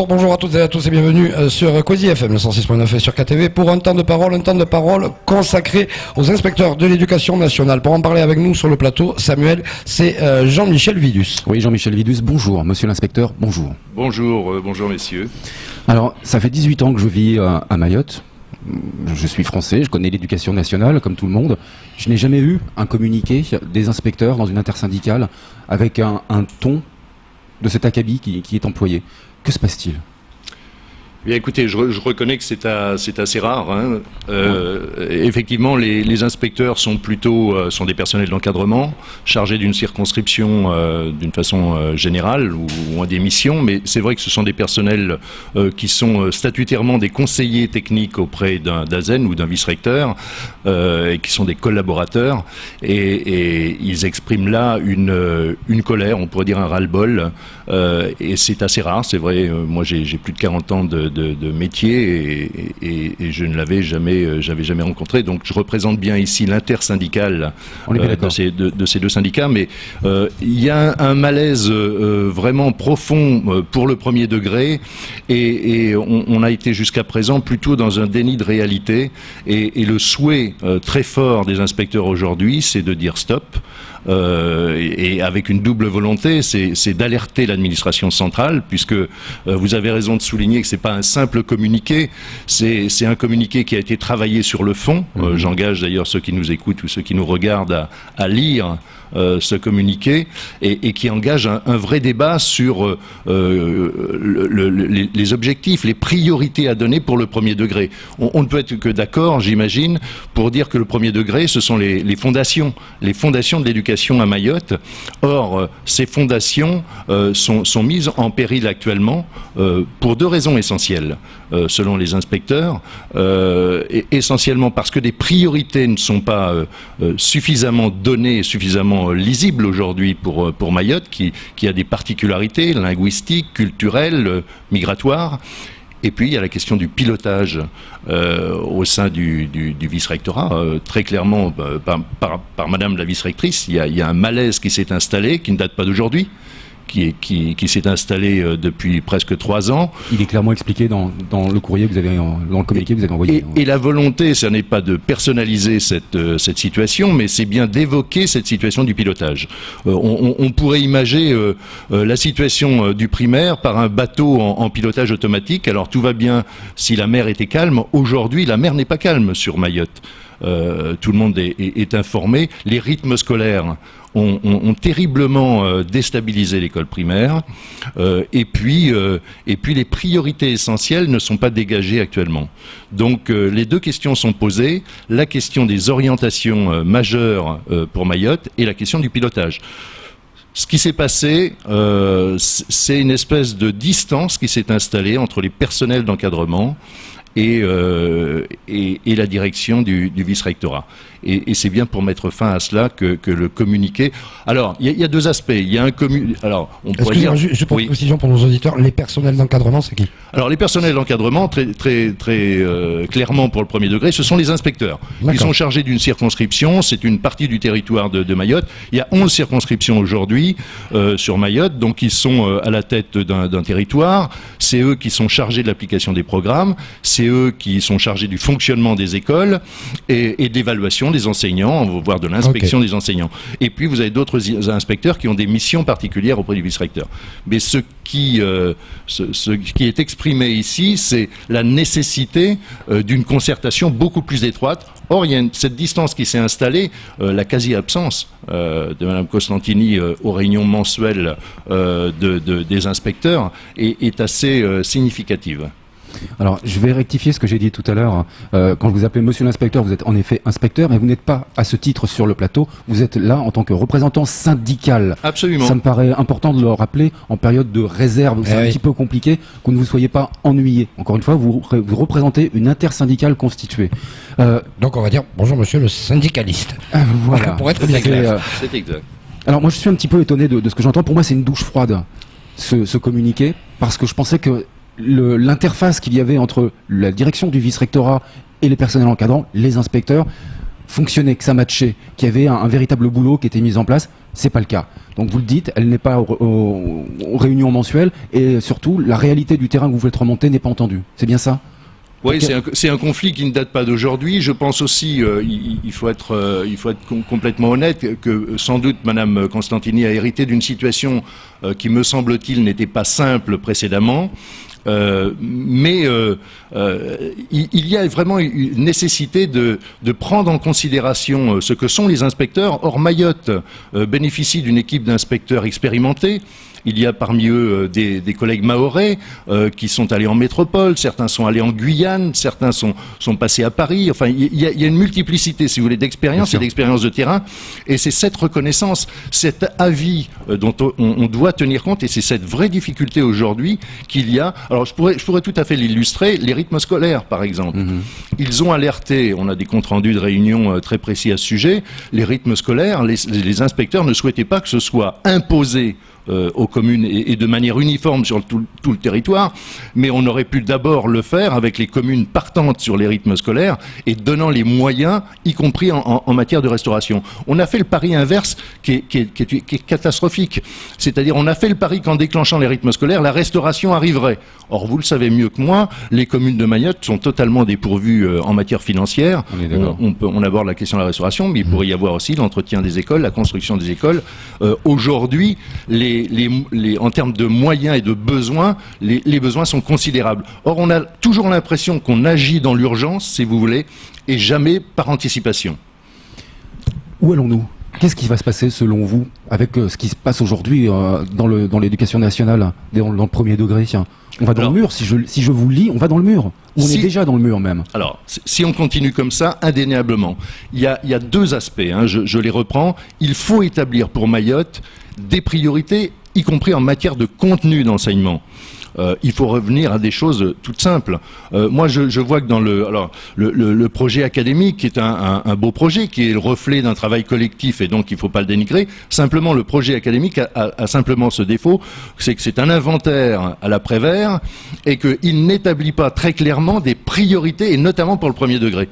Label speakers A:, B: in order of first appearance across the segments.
A: Bonjour à toutes et à tous et bienvenue sur Quasi FM, le 106.9 et sur KTV pour un temps de parole consacré aux inspecteurs de l'éducation nationale. Pour en parler avec nous sur le plateau, Samuel, c'est Jean-Michel Vidus.
B: Oui, Jean-Michel Vidus, bonjour. Monsieur l'inspecteur, bonjour.
C: Bonjour messieurs.
B: Alors, ça fait 18 ans que je vis à Mayotte. Je suis français, je connais l'éducation nationale comme tout le monde. Je n'ai jamais eu un communiqué des inspecteurs dans une intersyndicale avec un ton de cet acabit qui est employé. Que se passe-t-il ?
C: Bien, écoutez, je reconnais que c'est assez rare. Hein. Effectivement, les inspecteurs sont des personnels d'encadrement chargés d'une circonscription d'une façon générale ou ont des missions, mais c'est vrai que ce sont des personnels qui sont statutairement des conseillers techniques auprès d'un d'ASEN ou d'un vice-recteur et qui sont des collaborateurs et ils expriment là une colère, on pourrait dire un ras-le-bol, et c'est assez rare, c'est vrai. Moi, j'ai plus de 40 ans de métier et je ne l'avais jamais rencontré. Donc je représente bien ici l'intersyndicale de ces deux syndicats, mais il y a un malaise vraiment profond pour le premier degré et on a été jusqu'à présent plutôt dans un déni de réalité et le souhait très fort des inspecteurs aujourd'hui, c'est de dire stop. Et avec une double volonté, c'est d'alerter l'administration centrale, puisque vous avez raison de souligner que c'est pas un simple communiqué, c'est un communiqué qui a été travaillé sur le fond. J'engage d'ailleurs ceux qui nous écoutent ou ceux qui nous regardent à lire ce communiqué et qui engage un vrai débat sur les objectifs, les priorités à donner pour le premier degré. On ne peut être que d'accord, j'imagine, pour dire que le premier degré, ce sont les fondations de l'éducation à Mayotte. Or, ces fondations sont mises en péril actuellement pour deux raisons essentielles, selon les inspecteurs. Essentiellement parce que des priorités ne sont pas suffisamment données, suffisamment lisibles aujourd'hui pour Mayotte, qui a des particularités linguistiques, culturelles, migratoires. Et puis il y a la question du pilotage au sein du vice-rectorat. Très clairement, par Madame la vice-rectrice, il y a un malaise qui s'est installé, qui ne date pas d'aujourd'hui, qui s'est installé depuis presque 3 ans.
B: Il est clairement expliqué dans le courrier que vous avez, dans le communiqué que vous avez envoyé.
C: Et la volonté, ce n'est pas de personnaliser cette situation, mais c'est bien d'évoquer cette situation du pilotage. On pourrait imager la situation du primaire par un bateau en pilotage automatique. Alors tout va bien si la mer était calme. Aujourd'hui, la mer n'est pas calme sur Mayotte. Tout le monde est informé. Les rythmes scolaires ont terriblement déstabilisé l'école primaire et puis les priorités essentielles ne sont pas dégagées actuellement. Donc les deux questions sont posées, la question des orientations majeures pour Mayotte et la question du pilotage. Ce qui s'est passé, c'est une espèce de distance qui s'est installée entre les personnels d'encadrement et la direction du vice-rectorat. Et c'est bien pour mettre fin à cela que le communiqué... Alors, il y a deux aspects. Il y a un communiqué... Alors, on pourrait dire...
A: Juste pour précision pour nos auditeurs, les personnels d'encadrement, c'est qui ? Alors,
C: les personnels d'encadrement, très clairement pour le premier degré, ce sont les inspecteurs. D'accord. Ils sont chargés d'une circonscription, c'est une partie du territoire de Mayotte. Il y a 11 circonscriptions aujourd'hui sur Mayotte, donc ils sont à la tête d'un territoire. C'est eux qui sont chargés de l'application des programmes, c'est eux qui sont chargés du fonctionnement des écoles et d'évaluation des enseignants, voire de l'inspection des enseignants. Et puis vous avez d'autres inspecteurs qui ont des missions particulières auprès du vice-recteur. Mais ce qui est exprimé ici, c'est la nécessité d'une concertation beaucoup plus étroite. Or, il y a cette distance qui s'est installée, la quasi-absence de Mme Costantini aux réunions mensuelles des inspecteurs est assez significative.
B: Alors, je vais rectifier ce que j'ai dit tout à l'heure. Quand vous appelez monsieur l'inspecteur, vous êtes en effet inspecteur, mais vous n'êtes pas à ce titre sur le plateau. Vous êtes là en tant que représentant syndical.
C: Absolument.
B: Ça me paraît important de le rappeler en période de réserve. C'est un petit peu compliqué que vous ne soyez pas ennuyé. Encore une fois, vous représentez une intersyndicale constituée.
A: Donc, on va dire bonjour monsieur le syndicaliste.
B: Voilà.
A: Pour être bien clair.
C: C'est exact.
B: Alors, moi, je suis un petit peu étonné de ce que j'entends. Pour moi, c'est une douche froide, ce communiqué, parce que je pensais que l'interface qu'il y avait entre la direction du vice-rectorat et les personnels encadrants, les inspecteurs, fonctionnait, que ça matchait, qu'il y avait un véritable boulot qui était mis en place. C'est pas le cas. Donc vous le dites, elle n'est pas aux réunions mensuelles et surtout la réalité du terrain que vous faites remonter n'est pas entendue. C'est bien ça ?
C: Oui, c'est un conflit qui ne date pas d'aujourd'hui. Je pense aussi, il faut être complètement honnête, que sans doute Madame Constantini a hérité d'une situation qui, me semble-t-il, n'était pas simple précédemment. Mais il y a vraiment une nécessité de prendre en considération ce que sont les inspecteurs. Or, Mayotte bénéficie d'une équipe d'inspecteurs expérimentés. Il y a parmi eux des collègues mahorais qui sont allés en métropole, certains sont allés en Guyane, certains sont passés à Paris. Enfin, il y a une multiplicité, si vous voulez, d'expériences et d'expériences de terrain. Et c'est cette reconnaissance, cet avis dont on doit tenir compte, et c'est cette vraie difficulté aujourd'hui qu'il y a. Alors, je pourrais tout à fait l'illustrer. Les rythmes scolaires, par exemple. Ils ont alerté, on a des comptes rendus de réunions très précis à ce sujet, les rythmes scolaires, les inspecteurs ne souhaitaient pas que ce soit imposé aux communes et de manière uniforme sur tout le territoire, mais on aurait pu d'abord le faire avec les communes partantes sur les rythmes scolaires et donnant les moyens, y compris en matière de restauration. On a fait le pari inverse qui est catastrophique. C'est-à-dire, on a fait le pari qu'en déclenchant les rythmes scolaires, la restauration arriverait. Or, vous le savez mieux que moi, les communes de Mayotte sont totalement dépourvues en matière financière. On aborde la question de la restauration, mais il pourrait y avoir aussi l'entretien des écoles, la construction des écoles. Aujourd'hui, en termes de moyens et de besoins, les besoins sont considérables. Or, on a toujours l'impression qu'on agit dans l'urgence, si vous voulez, et jamais par anticipation.
B: Où allons-nous ? Qu'est-ce qui va se passer, selon vous, avec ce qui se passe aujourd'hui dans l'éducation nationale, dans le premier degré ? On va dans le mur, si je vous lis, on va dans le mur. Ou on est déjà dans le mur même.
C: Alors, si on continue comme ça, indéniablement, il y a deux aspects, je les reprends. Il faut établir pour Mayotte des priorités, y compris en matière de contenu d'enseignement. Il faut revenir à des choses toutes simples. Moi, je vois que dans le projet académique, qui est un beau projet, qui est le reflet d'un travail collectif, et donc il ne faut pas le dénigrer, simplement le projet académique a simplement ce défaut, c'est que c'est un inventaire à la Prévert, et qu'il n'établit pas très clairement des priorités, et notamment pour le premier degré.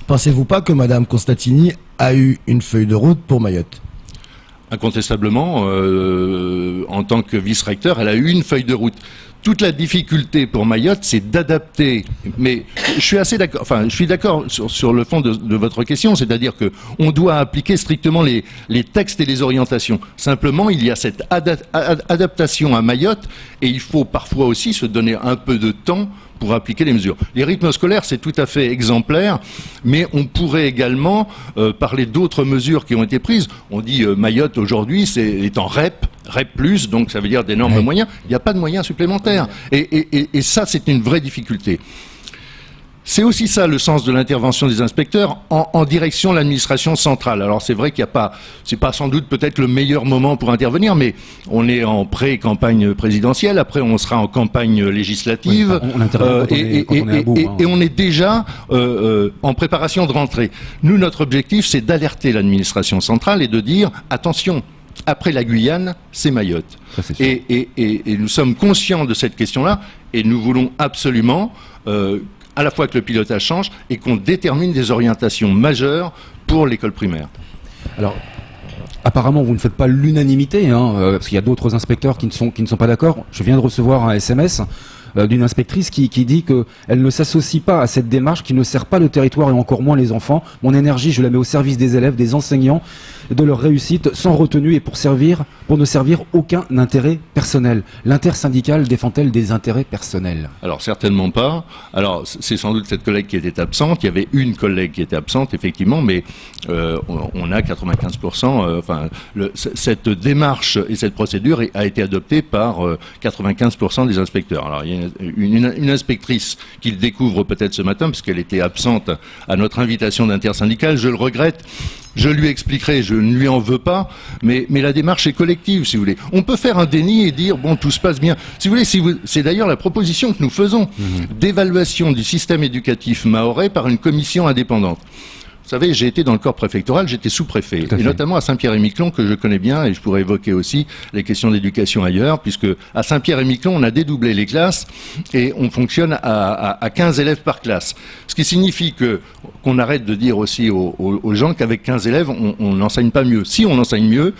D: Pensez-vous pas que Madame Constantini a eu une feuille de route pour Mayotte ?
C: Incontestablement, en tant que vice-recteur, elle a eu une feuille de route. Toute la difficulté pour Mayotte, c'est d'adapter. Mais je suis assez d'accord. Enfin, je suis d'accord sur le fond de votre question, c'est-à-dire que on doit appliquer strictement les textes et les orientations. Simplement, il y a cette adaptation à Mayotte, et il faut parfois aussi se donner un peu de temps pour appliquer les mesures. Les rythmes scolaires, c'est tout à fait exemplaire, mais on pourrait également parler d'autres mesures qui ont été prises. On dit Mayotte aujourd'hui est en REP+, donc ça veut dire d'énormes moyens. Il n'y a pas de moyens supplémentaires. Et ça, c'est une vraie difficulté. C'est aussi ça le sens de l'intervention des inspecteurs en direction de l'administration centrale. Alors c'est vrai c'est pas sans doute peut-être le meilleur moment pour intervenir, mais on est en pré-campagne présidentielle, après on sera en campagne législative, et on est déjà en préparation de rentrée. Nous, notre objectif, c'est d'alerter l'administration centrale et de dire attention. Après la Guyane, c'est Mayotte. Ça, c'est et nous sommes conscients de cette question-là, et nous voulons absolument à la fois que le pilotage change et qu'on détermine des orientations majeures pour l'école primaire.
B: Alors, apparemment, vous ne faites pas l'unanimité, parce qu'il y a d'autres inspecteurs qui ne sont pas d'accord. Je viens de recevoir un SMS d'une inspectrice qui dit qu'elle ne s'associe pas à cette démarche qui ne sert pas le territoire et encore moins les enfants. Mon énergie, je la mets au service des élèves, des enseignants, de leur réussite, sans retenue et pour ne servir aucun intérêt personnel. L'intersyndicale défend-elle des intérêts personnels ?
C: Alors certainement pas. Alors c'est sans doute cette collègue qui était absente. Il y avait une collègue qui était absente, effectivement, mais on a 95%. Cette démarche et cette procédure a été adoptée par 95% des inspecteurs. Alors il y a une inspectrice qui le découvre peut-être ce matin, puisqu'elle était absente à notre invitation d'intersyndicale. Je le regrette. Je lui expliquerai, je ne lui en veux pas, mais la démarche est collective, si vous voulez. On peut faire un déni et dire, bon, tout se passe bien. Si vous voulez, c'est d'ailleurs la proposition que nous faisons d'évaluation du système éducatif mahorais par une commission indépendante. Vous savez, j'ai été dans le corps préfectoral, j'étais sous-préfet,
B: Tout à
C: et
B: fait.
C: notamment à Saint-Pierre-et-Miquelon, que je connais bien, et je pourrais évoquer aussi les questions d'éducation ailleurs, puisque à Saint-Pierre-et-Miquelon, on a dédoublé les classes, et on fonctionne à 15 élèves par classe. Ce qui signifie qu'on arrête de dire aussi aux gens qu'avec 15 élèves, on n'enseigne pas mieux. Si on enseigne mieux,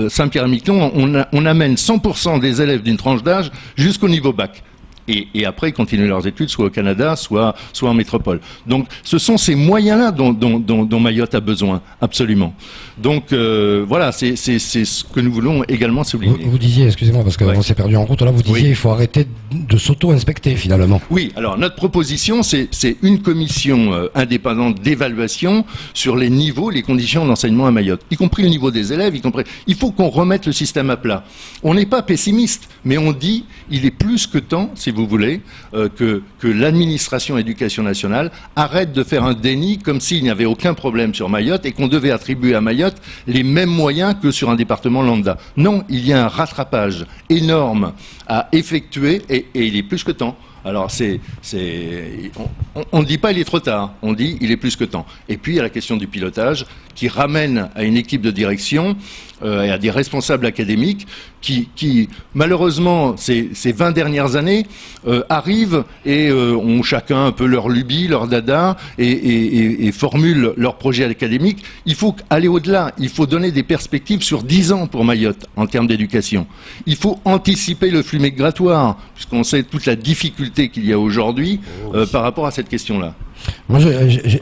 C: Saint-Pierre-et-Miquelon, on amène 100% des élèves d'une tranche d'âge jusqu'au niveau bac. Et après, ils continuent leurs études, soit au Canada, soit en métropole. Donc, ce sont ces moyens-là dont Mayotte a besoin, absolument. Donc, voilà, c'est ce que nous voulons également souligner.
A: Vous disiez, excusez-moi, parce qu'on s'est perdu en route, là, vous disiez
C: Oui.
A: il faut arrêter de s'auto-inspecter, finalement.
C: Oui, alors notre proposition, c'est une commission indépendante d'évaluation sur les niveaux, les conditions d'enseignement à Mayotte, y compris le niveau des élèves, il faut qu'on remette le système à plat. On n'est pas pessimiste, mais on dit il est plus que temps, si vous voulez, que l'administration éducation nationale arrête de faire un déni comme s'il n'y avait aucun problème sur Mayotte et qu'on devait attribuer à Mayotte les mêmes moyens que sur un département lambda. Non, il y a un rattrapage énorme à effectuer et il est plus que temps. Alors, on ne dit pas il est trop tard, on dit il est plus que temps. Et puis, il y a la question du pilotage qui ramène à une équipe de direction et à des responsables académiques qui malheureusement, ces 20 dernières années, arrivent et ont chacun un peu leur lubie, leur dada et formulent leur projet académique. Il faut aller au-delà, il faut donner des perspectives sur 10 ans pour Mayotte en termes d'éducation. Il faut anticiper le flux migratoire, puisqu'on sait toute la difficulté qu'il y a aujourd'hui par rapport à cette question-là.
A: Moi,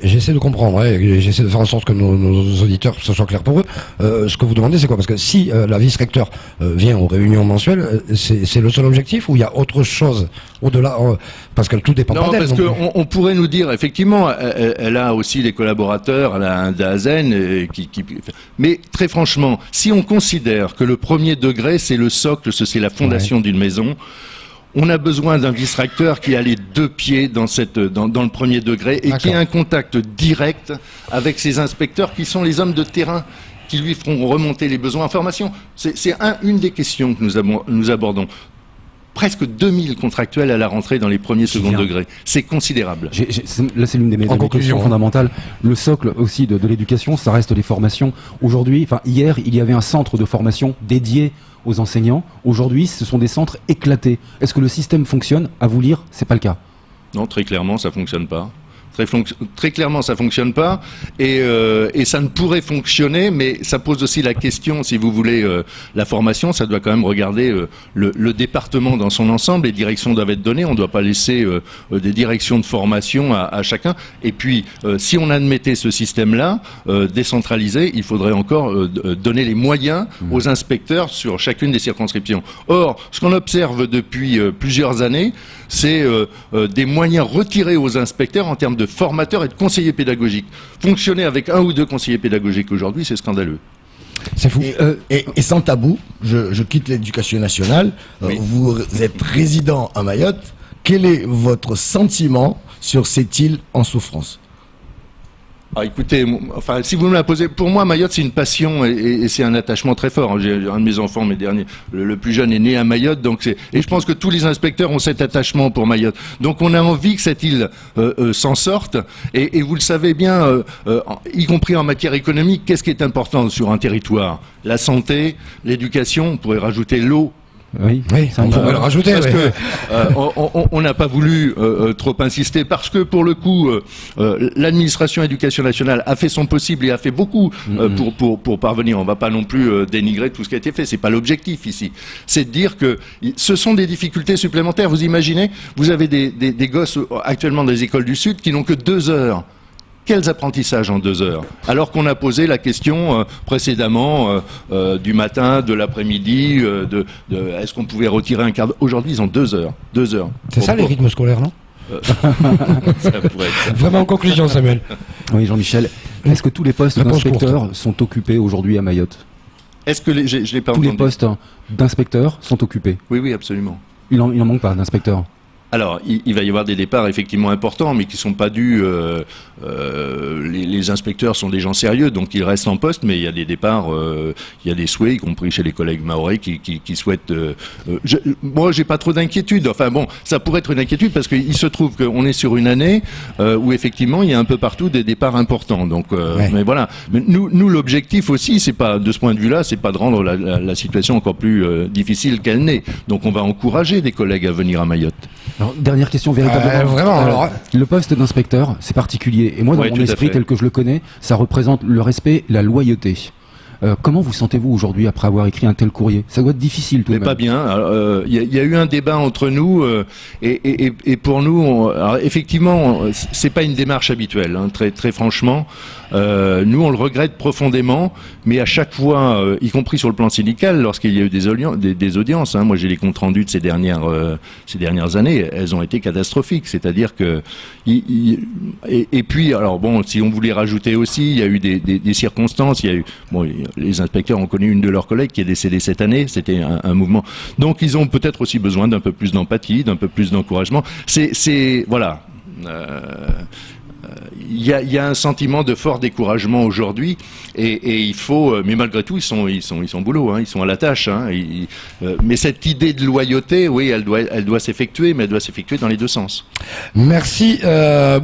A: j'essaie de comprendre, j'essaie de faire en sorte que nos auditeurs, que ce soit clair pour eux. Ce que vous demandez, c'est quoi? Parce que si la vice-recteur vient aux réunions mensuelles, c'est le seul objectif ou il y a autre chose au-delà? Parce que tout dépend pas d'elle.
C: Non, parce qu'on pourrait nous dire, effectivement, elle a aussi des collaborateurs, elle a un DAZEN, mais très franchement, si on considère que le premier degré, c'est le socle, c'est la fondation d'une maison, on a besoin d'un vice-recteur qui a les deux pieds dans le premier degré et qui a un contact direct avec ses inspecteurs qui sont les hommes de terrain qui lui feront remonter les besoins en formation. C'est une des questions que nous abordons. Presque 2000 contractuels à la rentrée dans les premiers second degrés. C'est considérable.
B: Là, c'est l'une des mes questions fondamentales. Le socle aussi de l'éducation, ça reste les formations. Aujourd'hui, hier, il y avait un centre de formation dédié aux enseignants. Aujourd'hui, ce sont des centres éclatés. Est-ce que le système fonctionne? À vous lire, c'est pas le cas.
C: Non, très clairement, ça fonctionne pas. Très clairement, ça fonctionne pas, et ça ne pourrait fonctionner, mais ça pose aussi la question, si vous voulez, la formation, ça doit quand même regarder le département dans son ensemble, les directions doivent être données, on ne doit pas laisser des directions de formation à chacun, et puis si on admettait ce système-là, décentralisé, il faudrait encore donner les moyens aux inspecteurs sur chacune des circonscriptions. Or, ce qu'on observe depuis plusieurs années, c'est des moyens retirés aux inspecteurs en termes de formateurs et de conseillers pédagogiques. Fonctionner avec un ou deux conseillers pédagogiques aujourd'hui, c'est scandaleux.
A: C'est fou.
D: Et sans tabou, je quitte l'éducation nationale.
C: Oui.
D: Vous êtes résident à Mayotte. Quel est votre sentiment sur cette île en souffrance?
C: Ah, écoutez, si vous me la posez, pour moi, Mayotte, c'est une passion et c'est un attachement très fort. J'ai un de mes enfants, le plus jeune est né à Mayotte, et je pense que tous les inspecteurs ont cet attachement pour Mayotte. Donc, on a envie que cette île s'en sorte, et vous le savez bien, y compris en matière économique, qu'est-ce qui est important sur un territoire? La santé, l'éducation, on pourrait rajouter l'eau.
B: Oui,
A: on pourrait le rajouter.
C: Parce que on n'a pas voulu trop insister parce que pour le coup, l'administration éducation nationale a fait son possible et a fait beaucoup pour parvenir. On ne va pas non plus dénigrer tout ce qui a été fait. C'est pas l'objectif ici. C'est de dire que ce sont des difficultés supplémentaires. Vous imaginez, vous avez des gosses actuellement dans les écoles du Sud qui n'ont que 2 heures. Quels apprentissages en 2 heures? Alors qu'on a posé la question précédemment du matin, de l'après-midi, est-ce qu'on pouvait retirer un quart d'heure? Aujourd'hui, ils ont 2 heures. 2 heures.
A: C'est ça les rythmes scolaires, non?
C: Ça pourrait être ça.
A: Vraiment en conclusion, Samuel.
B: Oui, Jean-Michel. Est-ce que tous les postes d'inspecteurs sont occupés aujourd'hui à Mayotte?
C: Est-ce que je l'ai pas
B: Tous
C: entendu.
B: les postes d'inspecteurs sont occupés?
C: Oui, absolument.
B: Il en manque pas d'inspecteurs?
C: Alors, il va y avoir des départs effectivement importants, mais qui ne sont pas dus. Les inspecteurs sont des gens sérieux, donc ils restent en poste, mais il y a des départs, il y a des souhaits, y compris chez les collègues mahorais, qui souhaitent. Moi, j'ai pas trop d'inquiétude. Enfin bon, ça pourrait être une inquiétude parce qu'il se trouve qu'on est sur une année où effectivement il y a un peu partout des départs importants. Donc, mais voilà. Mais nous, l'objectif aussi, c'est pas de ce point de vue-là, c'est pas de rendre la situation encore plus difficile qu'elle n'est. Donc, on va encourager des collègues à venir à Mayotte.
B: Alors, dernière question véritablement.
A: Vraiment, alors,
B: le poste d'inspecteur, c'est particulier. Et moi, dans
C: Ouais,
B: mon
C: tout à
B: esprit,
C: fait.
B: tel que je le connais, ça représente le respect, la loyauté. Comment vous sentez-vous aujourd'hui après avoir écrit un tel courrier? Ça doit être difficile tout de
C: Mais
B: même.
C: pas bien. Il y a eu un débat entre nous et pour nous, alors effectivement, c'est pas une démarche habituelle. Hein, très franchement, nous on le regrette profondément, mais à chaque fois, y compris sur le plan syndical, lorsqu'il y a eu des audiences, hein, moi j'ai les comptes rendus de ces dernières années, elles ont été catastrophiques. C'est-à-dire que et puis alors bon, si on voulait rajouter aussi, il y a eu des circonstances. Il y a eu les inspecteurs ont connu une de leurs collègues qui est décédée cette année. C'était un mouvement. Donc ils ont peut-être aussi besoin d'un peu plus d'empathie, d'un peu plus d'encouragement. Voilà. Il y a un sentiment de fort découragement aujourd'hui et il faut, mais malgré tout ils sont au boulot, hein, ils sont à la tâche. Hein, mais cette idée de loyauté, oui, elle doit s'effectuer, mais elle doit s'effectuer dans les deux sens.
A: merci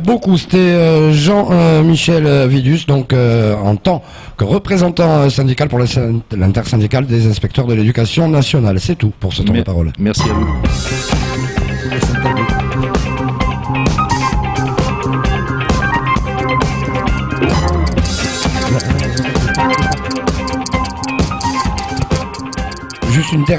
A: beaucoup. C'était Jean-Michel Vidus, donc en tant que représentant syndical pour l'intersyndicale des inspecteurs de l'éducation nationale. C'est tout pour ce temps de parole.
C: Merci à vous.
A: Juste une dernière